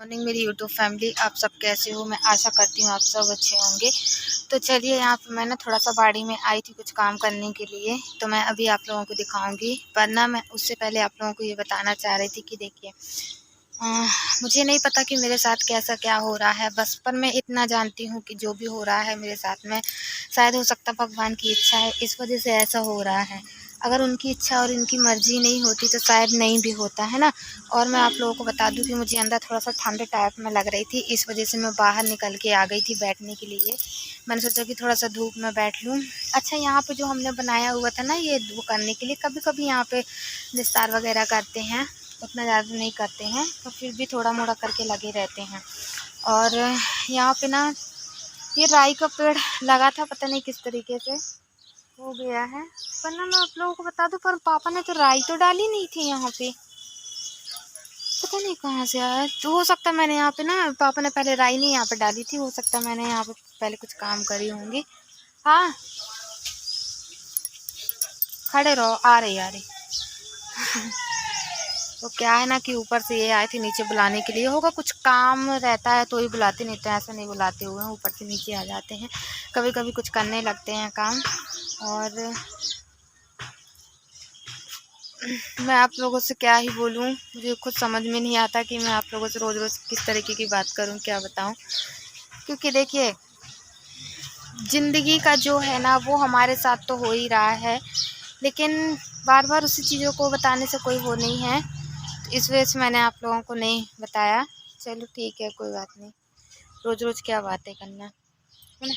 Morning मेरी YouTube family, आप सब कैसे हो। मैं आशा करती हूँ आप सब अच्छे होंगे। तो चलिए, यहाँ पे मैं ना थोड़ा सा बाड़ी में आई थी कुछ काम करने के लिए, तो मैं अभी आप लोगों को दिखाऊंगी। पर ना मैं उससे पहले आप लोगों को ये बताना चाह रही थी कि देखिए, मुझे नहीं पता कि मेरे साथ कैसा क्या हो रहा है, बस पर मैं इतना जानती हूँ कि जो भी हो रहा है मेरे साथ में, शायद हो सकता भगवान की इच्छा है, इस वजह से ऐसा हो रहा है। अगर उनकी इच्छा और इनकी मर्ज़ी नहीं होती तो शायद नहीं भी होता, है ना। और मैं आप लोगों को बता दूं कि मुझे अंदर थोड़ा-सा ठंड टाइप में लग रही थी, इस वजह से मैं बाहर निकल के आ गई थी बैठने के लिए। मैंने सोचा कि थोड़ा-सा धूप में बैठ लूँ। अच्छा, यहाँ पे जो हमने बनाया हुआ था ना ये वो करने के लिए, कभी-कभी यहाँ पे निस्तार वगैरह करते हैं, उतना ज़्यादा नहीं करते हैं, तो फिर भी थोड़ा-मोड़ा करके लगे रहते हैं। और यहाँ पे ना ये राई का पेड़ लगा था, पता नहीं किस तरीके से हो गया है। पर ना मैं आप लोगों को बता दूं, पर पापा ने तो राई तो डाली नहीं थी यहाँ पे, पता नहीं कहाँ से आया। तो हो सकता है मैंने यहाँ पे ना, पापा ने पहले राई नहीं यहाँ पे डाली थी, हो सकता है मैंने यहाँ पे पहले कुछ काम करी होंगी। हाँ, खड़े रहो, आ रही। तो क्या है ना कि ऊपर से ये आए थे नीचे बुलाने के लिए, होगा कुछ काम रहता है तो ही बुलाते, नहीं तो ऐसा नहीं बुलाते हुए ऊपर से नीचे आ जाते हैं। कभी कभी कुछ करने लगते हैं काम। और मैं आप लोगों से क्या ही बोलूँ, मुझे खुद समझ में नहीं आता कि मैं आप लोगों से रोज़ रोज़ किस तरीके की बात करूँ, क्या बताऊँ। क्योंकि देखिए, ज़िंदगी का जो है ना वो हमारे साथ तो हो ही रहा है, लेकिन बार बार उसी चीज़ों को बताने से कोई वो नहीं है, तो इस वजह से मैंने आप लोगों को नहीं बताया। चलो ठीक है, कोई बात नहीं, रोज़ रोज़ क्या बातें करना, है ना।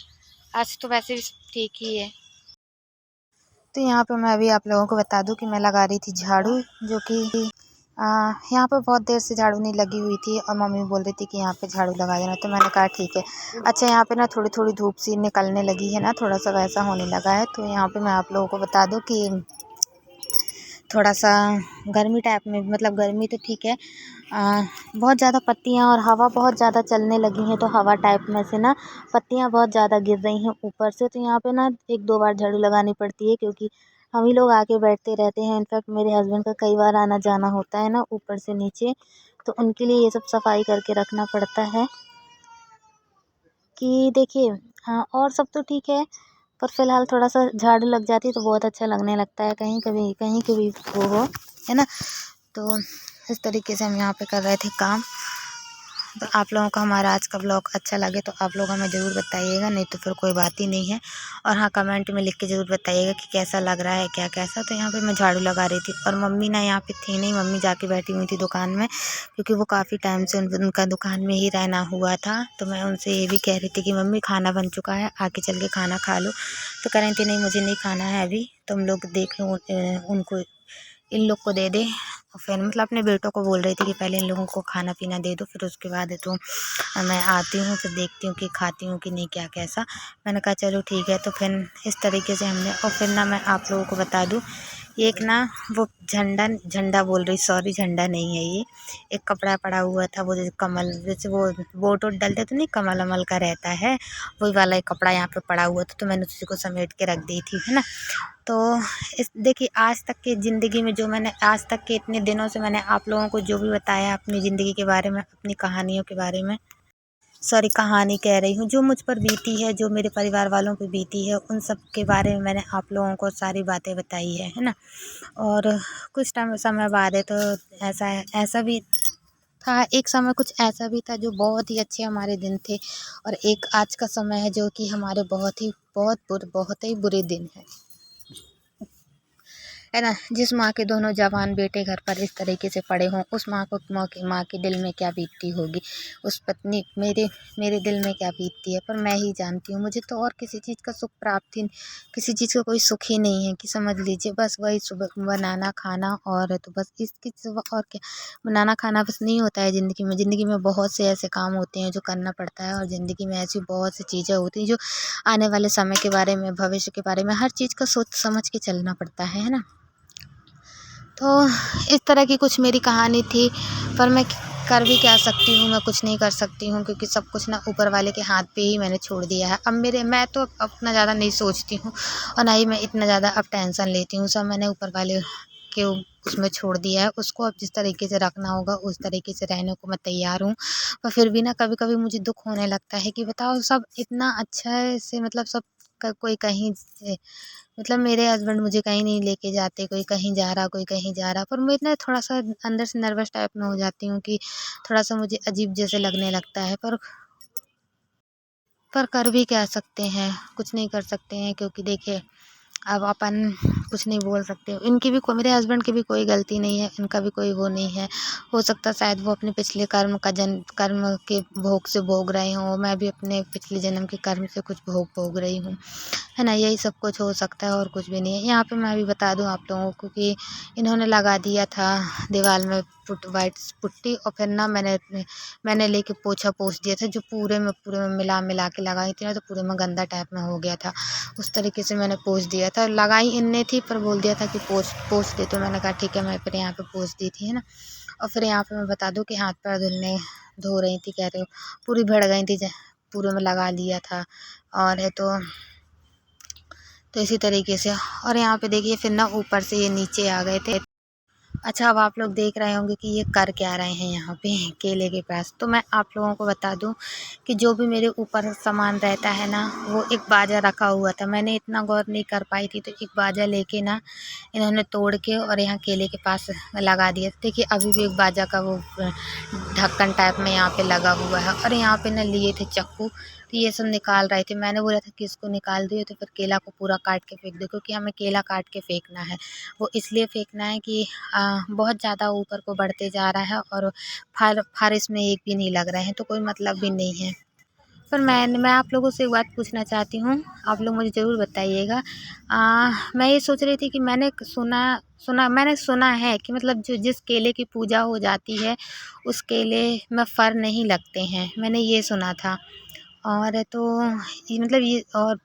आज तो वैसे भी ठीक ही है। तो यहाँ पे मैं अभी आप लोगों को बता दूं कि मैं लगा रही थी झाड़ू, जो कि यहाँ पे बहुत देर से झाड़ू नहीं लगी हुई थी और मम्मी बोल रही थी कि यहाँ पे झाड़ू लगा देना, तो मैंने कहा ठीक है। अच्छा, यहाँ पे ना थोड़ी थोड़ी धूप सी निकलने लगी है ना, थोड़ा सा वैसा होने लगा है। तो यहाँ पे मैं आप लोगों को बता दूं कि थोड़ा सा गर्मी टाइप में, मतलब गर्मी तो ठीक है, बहुत ज़्यादा पत्तियाँ और हवा बहुत ज़्यादा चलने लगी हैं, तो हवा टाइप में से ना पत्तियाँ बहुत ज़्यादा गिर रही हैं ऊपर से। तो यहाँ पे ना एक दो बार झाड़ू लगानी पड़ती है, क्योंकि हम ही लोग आके बैठते रहते हैं। इनफैक्ट मेरे हस्बैंड का कई बार आना जाना होता है ना ऊपर से नीचे, तो उनके लिए ये सब सफाई करके रखना पड़ता है। कि देखिए, हाँ, और सब तो ठीक है, पर फ़िलहाल थोड़ा सा झाड़ू लग जाती है तो बहुत अच्छा लगने लगता है, कहीं कभी वो हो, है ना। तो इस तरीके से हम यहाँ पे कर रहे थे काम। तो आप लोगों को हमारा आज का ब्लॉग अच्छा लगे तो आप लोग हमें ज़रूर बताइएगा, नहीं तो फिर कोई बात ही नहीं है। और हाँ, कमेंट में लिख के ज़रूर बताइएगा कि कैसा लग रहा है, क्या कैसा। तो यहाँ पे मैं झाड़ू लगा रही थी और मम्मी ना यहाँ पे थी नहीं, मम्मी जाके बैठी हुई थी दुकान में, क्योंकि वो काफ़ी टाइम से उनका दुकान में ही रहना हुआ था। तो मैं उनसे ये भी कह रही थी कि मम्मी खाना बन चुका है, आके चल के खाना खा लो। तो कह रही थी नहीं, मुझे नहीं खाना है अभी, तुम लोग देख लो, उनको, इन लोग को दे दे। और फिर मतलब अपने बेटों को बोल रही थी कि पहले इन लोगों को खाना पीना दे दो, फिर उसके बाद तो मैं आती हूँ, फिर देखती हूँ कि खाती हूँ कि नहीं, क्या कैसा। मैंने कहा चलो ठीक है। तो फिर इस तरीके से हमने, और फिर ना मैं आप लोगों को बता दूँ, एक ना वो झंडा बोल रही, सॉरी, झंडा नहीं है ये, एक कपड़ा पड़ा हुआ था, वो जैसे कमल, जैसे वो वोट वोट डलते तो नहीं, कमल अमल का रहता है, वही वाला एक कपड़ा यहाँ पे पड़ा हुआ था, तो मैंने उसी को समेट के रख दी थी, है ना। तो इस देखिए, आज तक की ज़िंदगी में जो मैंने आज तक के इतने दिनों से मैंने आप लोगों को जो भी बताया अपनी ज़िंदगी के बारे में, अपनी कहानियों के बारे में, सॉरी, कहानी कह रही हूँ, जो मुझ पर बीती है, जो मेरे परिवार वालों पे बीती है, उन सब के बारे में मैंने आप लोगों को सारी बातें बताई है ना। और कुछ समय बाद है तो ऐसा भी था, एक समय कुछ ऐसा भी था जो बहुत ही अच्छे हमारे दिन थे, और एक आज का समय है जो कि हमारे बहुत ही बुरे दिन है ना। जिस माँ के दोनों जवान बेटे घर पर इस तरीके से पड़े हों, उस माँ के दिल में क्या बीतती होगी, उस पत्नी मेरे दिल में क्या बीतती है, पर मैं ही जानती हूँ। मुझे तो और किसी चीज़ का सुख प्राप्त ही, किसी चीज़ का कोई सुख ही नहीं है, कि समझ लीजिए बस वही सुबह बनाना खाना, और तो बस इसके सिवा और क्या। बनाना खाना बस नहीं होता है ज़िंदगी में बहुत से ऐसे काम होते हैं जो करना पड़ता है, और ज़िंदगी में ऐसी बहुत सी चीज़ें होती हैं जो आने वाले समय के बारे में, भविष्य के बारे में, हर चीज़ का सोच समझ के चलना पड़ता है ना। तो इस तरह की कुछ मेरी कहानी थी, पर मैं कर भी क्या सकती हूँ, मैं कुछ नहीं कर सकती हूँ, क्योंकि सब कुछ ना ऊपर वाले के हाथ पे ही मैंने छोड़ दिया है। अब मैं तो अपना ज़्यादा नहीं सोचती हूँ, और ना ही मैं इतना ज़्यादा अब टेंशन लेती हूँ, सब मैंने ऊपर वाले के उसमें छोड़ दिया है उसको। अब जिस तरीके से रखना होगा उस तरीके से रहने को मैं तैयार हूँ। पर फिर भी ना कभी कभी मुझे दुख होने लगता है कि बताओ सब इतना अच्छा से मतलब सब कोई कहीं मतलब मेरे हस्बैंड मुझे कहीं नहीं लेके जाते, कोई कहीं जा रहा कोई कहीं जा रहा, पर मैं ना थोड़ा सा अंदर से नर्वस टाइप में हो जाती हूँ कि थोड़ा सा मुझे अजीब जैसे लगने लगता है। पर कर भी क्या सकते हैं, कुछ नहीं कर सकते हैं क्योंकि देखिए अब अपन कुछ नहीं बोल सकते। इनकी भी मेरे हस्बैंड की भी कोई गलती नहीं है, इनका भी कोई वो नहीं है। हो सकता है शायद वो अपने पिछले कर्म के भोग से भोग रहे हों, मैं भी अपने पिछले जन्म के कर्म से कुछ भोग भोग रही हूँ, है ना। यही सब कुछ हो सकता है और कुछ भी नहीं है। यहाँ पे मैं भी बता दूँ आप लोगों को कि इन्होंने लगा दिया था दीवार में वाइट पुट्टी, और फिर ना मैंने लेके पोछा पोंछ दिया था, जो पूरे में मिला मिला के लगाई थी ना, तो पूरे में गंदा टाइप में हो गया था। उस तरीके से मैंने पोंछ दिया था, लगाई इनने थी पर बोल दिया था कि पोंछ पोंछ दे, तो मैंने कहा ठीक है, मैं फिर यहाँ पे पोंछ दी थी, है ना। और फिर यहाँ पे मैं बता दूँ कि हाथ पैर धो रही थी, कह रहे हो पूरी भिड़ गई थी, पूरे में लगा लिया था। और है तो इसी तरीके से। और यहाँ पे देखिए फिर ना ऊपर से ये नीचे आ गए थे। अच्छा, अब आप लोग देख रहे होंगे कि ये कर क्या रहे हैं यहाँ पे केले के पास। तो मैं आप लोगों को बता दूं कि जो भी मेरे ऊपर सामान रहता है ना, वो एक बाजा रखा हुआ था, मैंने इतना गौर नहीं कर पाई थी, तो एक बाजा लेके ना इन्होंने तोड़ के और यहाँ केले के पास लगा दिया। देखिए अभी भी एक बाजा का वो ढक्कन टाइप में यहाँ पे लगा हुआ है। और यहाँ पे ना लिए थे चाकू, तो ये सब निकाल रहे थे। मैंने बोला था कि इसको निकाल दियो, तो फिर केला को पूरा काट के फेंक दो, क्योंकि हमें केला काट के फेंकना है। वो इसलिए फेंकना है कि बहुत ज़्यादा ऊपर को बढ़ते जा रहा है और फल इसमें एक भी नहीं लग रहे हैं, तो कोई मतलब भी नहीं है। पर मैं आप लोगों से एक बात पूछना चाहती हूँ, आप लोग मुझे ज़रूर बताइएगा। मैं ये सोच रही थी कि मैंने सुना है कि मतलब जो जिस केले की पूजा हो जाती है उस केले में फर नहीं लगते हैं, मैंने ये सुना था। और तो ये मतलब ये और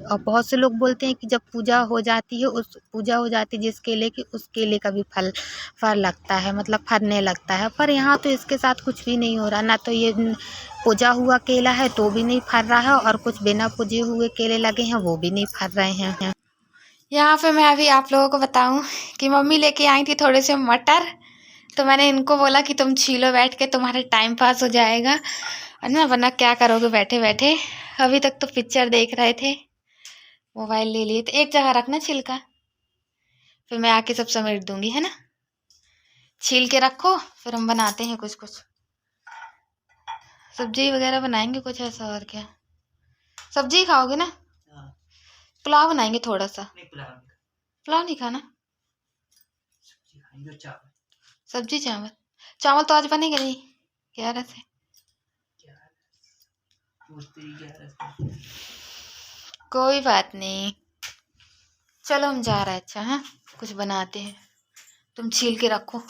बहुत से लोग बोलते हैं कि जब पूजा हो जाती है, उस पूजा हो जाती है जिस केले की, उस केले का भी फल लगता है, मतलब फरने लगता है। पर यहाँ तो इसके साथ कुछ भी नहीं हो रहा, ना तो ये पूजा हुआ केला है तो भी नहीं फर रहा है, और कुछ बिना पूजे हुए केले लगे हैं वो भी नहीं फर रहे हैं। यहाँ पे मैं अभी आप लोगों को बताऊं कि मम्मी लेके आई थी थोड़े से मटर, तो मैंने इनको बोला कि तुम छीलो बैठ के, तुम्हारे टाइम पास हो जाएगा, है ना, वरना क्या करोगे बैठे बैठे। अभी तक तो पिक्चर देख रहे थे, मोबाइल ले लिए, तो एक जगह रखना छिलका, फिर मैं आके सब समेट दूंगी, है ना। छील के रखो, फिर हम बनाते हैं कुछ कुछ सब्जी वगैरह बनाएंगे कुछ ऐसा। और क्या सब्जी खाओगे ना? पुलाव बनाएंगे थोड़ा सा। पुलाव नहीं खाना, सब्जी चावल। चावल तो आज बनेगा नहीं, 11 से। कोई बात नहीं, चलो हम जा रहे हैं। अच्छा हाँ, कुछ बनाते हैं, तुम छील के रखो।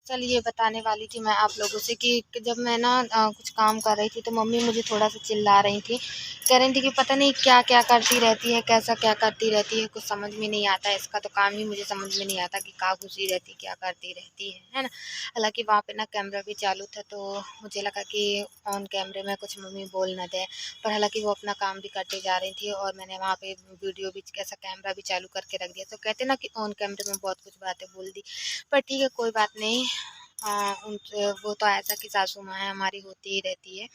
चलिए बताने वाली थी मैं आप लोगों से कि जब मैं ना कुछ काम कर रही थी तो मम्मी मुझे थोड़ा सा चिल्ला रही थी, कह रही थी कि पता नहीं क्या क्या करती रहती है, कैसा क्या करती रहती है, कुछ समझ में नहीं आता है। इसका तो काम ही मुझे समझ में नहीं आता कि कहाँ घुसी रहती क्या करती रहती है ना। हालांकि वहाँ पे ना कैमरा भी चालू था, तो मुझे लगा कि ऑन कैमरे में कुछ मम्मी बोल ना दे, पर हालांकि वो अपना काम भी करते जा रही थी और मैंने वहाँ पे वीडियो भी कैसा कैमरा भी चालू करके रख दिया। तो कहते ना कि ऑन कैमरे में बहुत कुछ बातें बोल दी, पर ठीक है कोई बात नहीं। उनसे वो तो ऐसा कि सासू माँ है हमारी, होती ही रहती है।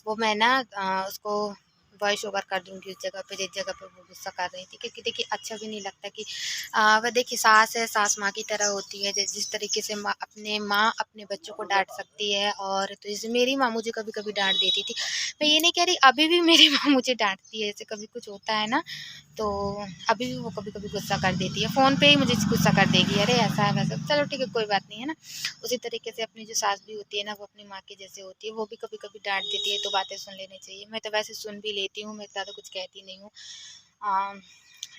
वो मैं ना उसको वॉइस ओवर कर दूँगी उस जगह पे जिस जगह पे वो गुस्सा कर रही थी, क्योंकि देखिए अच्छा भी नहीं लगता कि वह देखिए सास है, सास माँ की तरह होती है। जिस तरीके से माँ अपने बच्चों को डांट सकती है, और तो जैसे मेरी माँ मुझे कभी कभी डांट देती थी। मैं ये नहीं कह रही अभी भी मेरी माँ मुझे डांटती है, जैसे कभी कुछ होता है ना, तो अभी भी वो कभी कभी गुस्सा कर देती है, फ़ोन पे ही मुझे गुस्सा कर देगी, अरे ऐसा है वैसा। चलो ठीक है कोई बात नहीं, है ना। उसी तरीके से अपनी जो सास भी होती है ना, वो अपनी माँ की जैसे होती है, वो भी कभी कभी डांट देती है, तो बातें सुन लेनी चाहिए। मैं तो वैसे सुन भी लेती हूँ, मैं ज़्यादा कुछ कहती नहीं हूँ,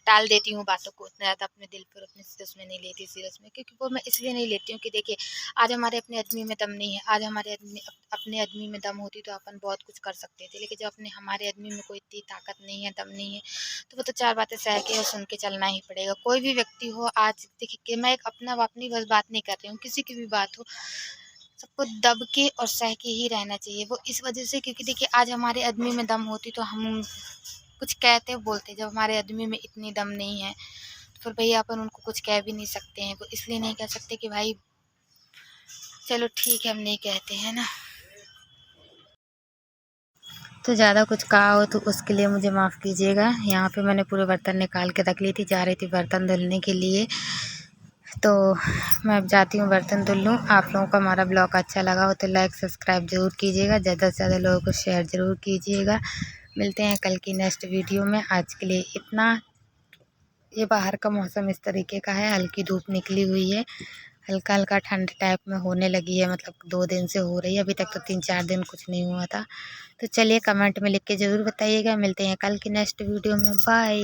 टाल देती हूँ बातों को, उतना ज़्यादा अपने दिल पर अपने उसमें नहीं लेती सीरियस में, क्योंकि वो मैं इसलिए नहीं लेती हूँ कि देखिए आज हमारे अपने आदमी में दम नहीं है। आज हमारे अपने आदमी में दम होती तो अपन बहुत कुछ कर सकते थे, लेकिन जब हमारे आदमी में कोई इतनी ताकत नहीं है, दम नहीं है, तो वो तो चार बातें सह के और सुन के चलना ही पड़ेगा। कोई भी व्यक्ति हो, आज देखिए कि मैं एक अपनी बस बात नहीं कर रही हूँ, किसी की भी बात हो, सबको दब के और सह के ही रहना चाहिए। वो इस वजह से क्योंकि देखिए आज हमारे आदमी में दम होती तो हम कुछ कहते बोलते, जब हमारे आदमी में इतनी दम नहीं है फिर भैया अपन उनको कुछ कह भी नहीं सकते हैं। वो इसलिए नहीं कह सकते कि भाई चलो ठीक है हम नहीं कहते हैं ना। तो ज़्यादा कुछ कहा हो तो उसके लिए मुझे माफ़ कीजिएगा। यहाँ पे मैंने पूरे बर्तन निकाल के रख ली थी, जा रही थी बर्तन धुलने के लिए। तो मैं अब जाती हूँ बर्तन धुल लूँ। आप लोगों को हमारा ब्लॉग अच्छा लगा हो तो लाइक सब्सक्राइब ज़रूर कीजिएगा, ज़्यादा से ज़्यादा लोगों को शेयर ज़रूर कीजिएगा। मिलते हैं कल की नेक्स्ट वीडियो में। आज के लिए इतना। ये बाहर का मौसम इस तरीके का है, हल्की धूप निकली हुई है, हल्का हल्का ठंड टाइप में होने लगी है, मतलब 2 दिन से हो रही है। अभी तक तो 3-4 दिन कुछ नहीं हुआ था। तो चलिए कमेंट में लिख के ज़रूर बताइएगा। मिलते हैं कल की नेक्स्ट वीडियो में। बाय।